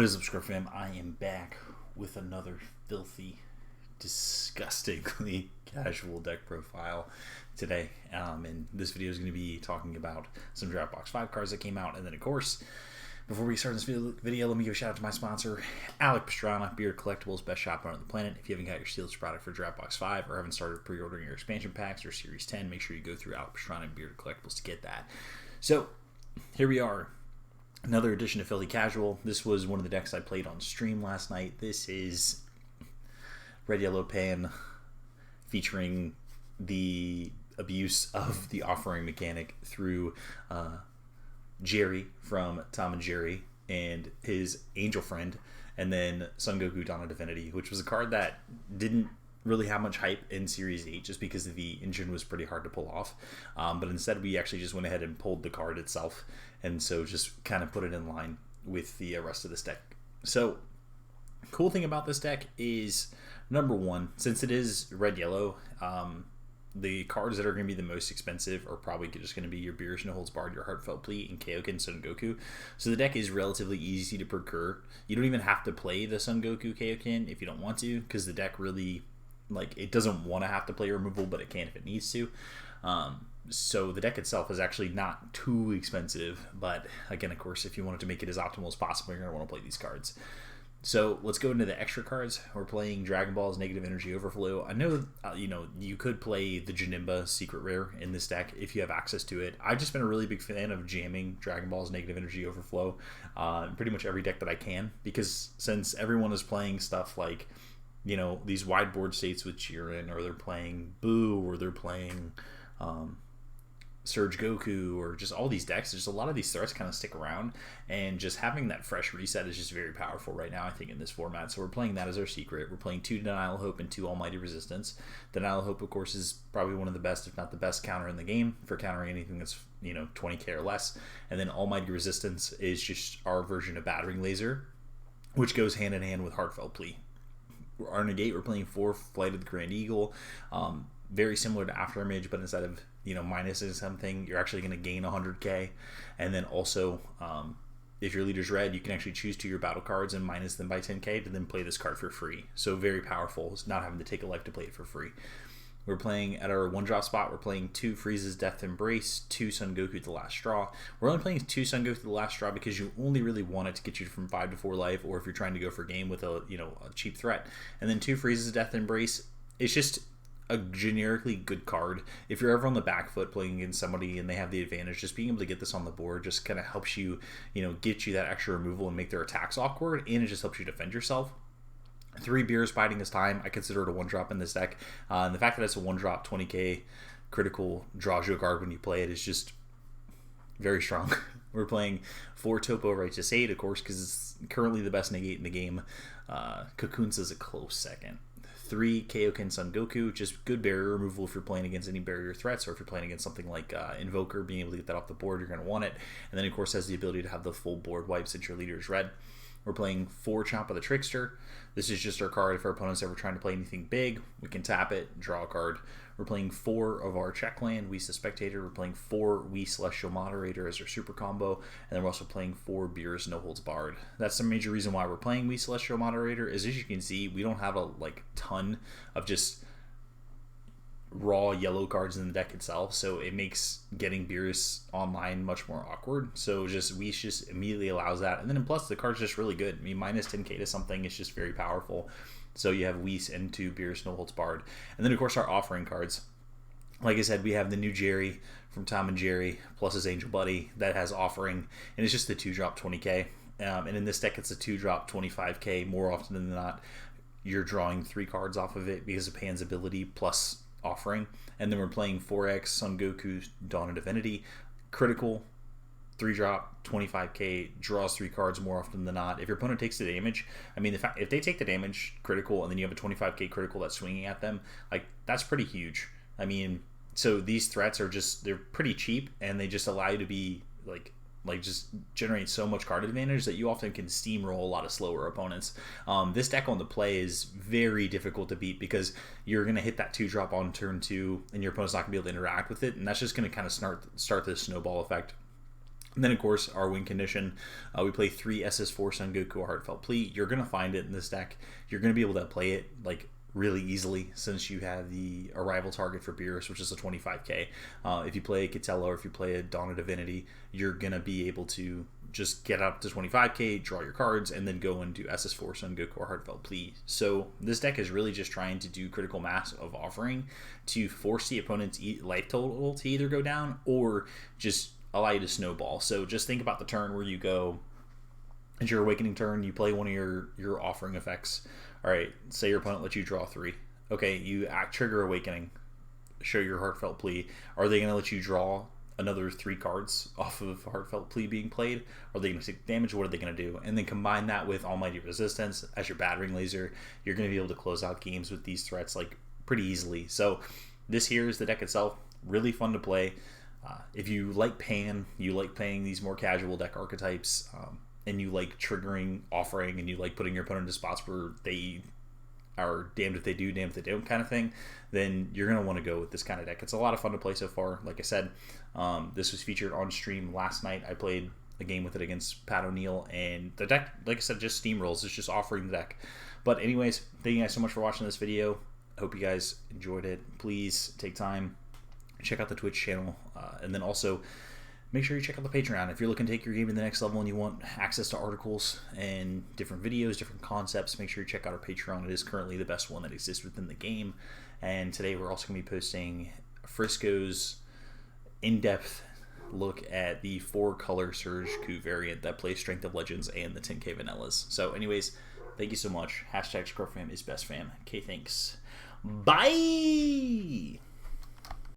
What is up, Script fam? I am back with another filthy, disgustingly casual deck profile today. And this video is going to be talking about some Draft Box 5 cards that came out. And then, of course, before we start this video, let me give a shout out to my sponsor, Alec Pastrana, Beard Collectibles, best shop on the planet. If you haven't got your Steelers product for Draft Box 5 or haven't started pre-ordering your expansion packs or Series 10, make sure you go through Alec Pastrana and Beard Collectibles to get that. So, here we are. Another edition of Filthy Casual. This was one of the decks I played on stream last night. This is Red Yellow Pan featuring the abuse of the offering mechanic through Jerry from Tom and Jerry and his angel friend, and then Son Goku Dawn of Divinity, which was a card that didn't really have much hype in Series 8 just because the engine was pretty hard to pull off. But instead we actually just went ahead and pulled the card itself, and so just kind of put it in line with the rest of this deck. So, cool thing about this deck is, number one, since it is red-yellow, the cards that are going to be the most expensive are probably just going to be your Beerus No Holds Barred, your Heartfelt Plea, and Kaioken Son Goku. So the deck is relatively easy to procure. You don't even have to play the Son Goku Kaioken if you don't want to, because the deck really, it doesn't want to have to play removal, but it can if it needs to. So the deck itself is actually not too expensive, but again, of course, if you wanted to make it as optimal as possible, you're going to want to play these cards. So let's go into the extra cards. We're playing Dragon Ball's Negative Energy Overflow. I know, you could play the Janemba Secret Rare in this deck if you have access to it. I've just been a really big fan of jamming Dragon Ball's Negative Energy Overflow in pretty much every deck that I can, because since everyone is playing stuff like, these wide board states with Jiren, or they're playing Boo, or they're playing Surge Goku, or just all these decks, just a lot of these threats kind of stick around, and just having that fresh reset is just very powerful right now, I think, in this format. So we're playing that as our secret. We're playing 2 Denial of Hope and 2 Almighty Resistance. Denial of Hope, of course, is probably one of the best, if not the best, counter in the game for countering anything that's 20k or less. And then Almighty Resistance is just our version of Battering Laser, which goes hand in hand with Heartfelt Plea. Our negate, we're playing 4 Flight of the Grand Eagle, very similar to Afterimage, but instead of minusing something, you're actually going to gain 100k. And then also, if your leader's red, you can actually choose 2 of your battle cards and minus them by 10k to then play this card for free. So very powerful. It's not having to take a life to play it for free. We're playing at our 1-drop spot. We're playing 2 Frieza's Death Embrace, 2 Son Goku The Last Straw. We're only playing 2 Son Goku The Last Straw because you only really want it to get you from 5 to 4 life, or if you're trying to go for game with a cheap threat. And then 2 Frieza's Death Embrace. It's just a generically good card. If you're ever on the back foot playing against somebody and they have the advantage, just being able to get this on the board just kind of helps you, get you that extra removal and make their attacks awkward, and it just helps you defend yourself. 3 Beerus Biding His Time. I consider it a 1-drop in this deck. And the fact that it's a 1-drop 20k critical draws you a card when you play it is just very strong. We're playing 4 Topo Righteous Aid, of course, because it's currently the best negate in the game. Cocoons is a close second. 3 Kaioken Son Goku, just good barrier removal if you're playing against any barrier threats, or if you're playing against something like Invoker, being able to get that off the board, you're going to want it. And then, of course, has the ability to have the full board wipe since your leader is red. We're playing 4 Chomp of the Trickster. This is just our card if our opponent's ever trying to play anything big. We can tap it, draw a card. We're playing 4 of our check land, Whis the Spectator. We're playing 4 Whis Celestial Moderator as our super combo. And then we're also playing 4 Beerus No Holds Barred. That's the major reason why we're playing Whis Celestial Moderator, is as you can see, we don't have a ton of just raw yellow cards in the deck itself, so it makes getting Beerus online much more awkward. So Whis just immediately allows that, and then plus the card's just really good. I mean, minus 10k to something is just very powerful. So you have Whis and 2 Beerus No Holds Barred, and then of course our offering cards. Like I said, we have the new Jerry from Tom and Jerry plus his Angel Buddy that has offering, and it's just the 2-drop 20k. And in this deck, it's a 2-drop 25k. More often than not, you're drawing 3 cards off of it because of Pan's ability plus offering. And then we're playing 4x Son Goku Dawn of Divinity, critical 3-drop 25k, draws 3 cards more often than not. If your opponent takes the damage, if they take the damage critical and then you have a 25k critical that's swinging at them, that's pretty huge. So these threats are they're pretty cheap, and they just allow you to be just generate so much card advantage that you often can steamroll a lot of slower opponents. This deck on the play is very difficult to beat because you're going to hit that 2-drop on turn 2, and your opponent's not going to be able to interact with it, and that's just going to kind of start this snowball effect And then, of course, our win condition. We play 3 SS4 Son Goku Heartfelt Plea. You're going to find it in this deck. You're going to be able to play it like really easily since you have the arrival target for Beerus, which is a 25k. If you play a Kitella or if you play a Dawn of Divinity, you're going to be able to just get up to 25k, draw your cards, and then go and do SS4 Son Goku or Heartfelt Plea. So this deck is really just trying to do critical mass of offering to force the opponent's life total to either go down or just allow you to snowball. So just think about the turn where you go, it's your awakening turn, you play one of your offering effects. All right, say your opponent lets you draw 3. Okay, you trigger awakening, show your Heartfelt Plea. Are they going to let you draw another 3 cards off of Heartfelt Plea being played? Are they going to take damage? What are they going to do? And then combine that with Almighty Resistance as your battering laser. You're going to be able to close out games with these threats like pretty easily. So this here is the deck itself. Really fun to play. If you like Pan, you like playing these more casual deck archetypes, and you like triggering offering, and you like putting your opponent into spots where they are damned if they do, damned if they don't kind of thing, then you're going to want to go with this kind of deck. It's a lot of fun to play so far. Like I said, this was featured on stream last night. I played a game with it against Pat O'Neill, and the deck, like I said, just steamrolls. It's just offering the deck. But anyways, thank you guys so much for watching this video. I hope you guys enjoyed it. Please take time, check out the Twitch channel, and then also make sure you check out the Patreon. If you're looking to take your game to the next level and you want access to articles and different videos, different concepts, make sure you check out our Patreon. It is currently the best one that exists within the game. And today we're also going to be posting Frisco's in-depth look at the 4-color Surge Coup variant that plays Strength of Legends and the 10k Vanillas. So anyways, thank you so much. Hashtag Scruffam is best fam. Okay, thanks. Bye!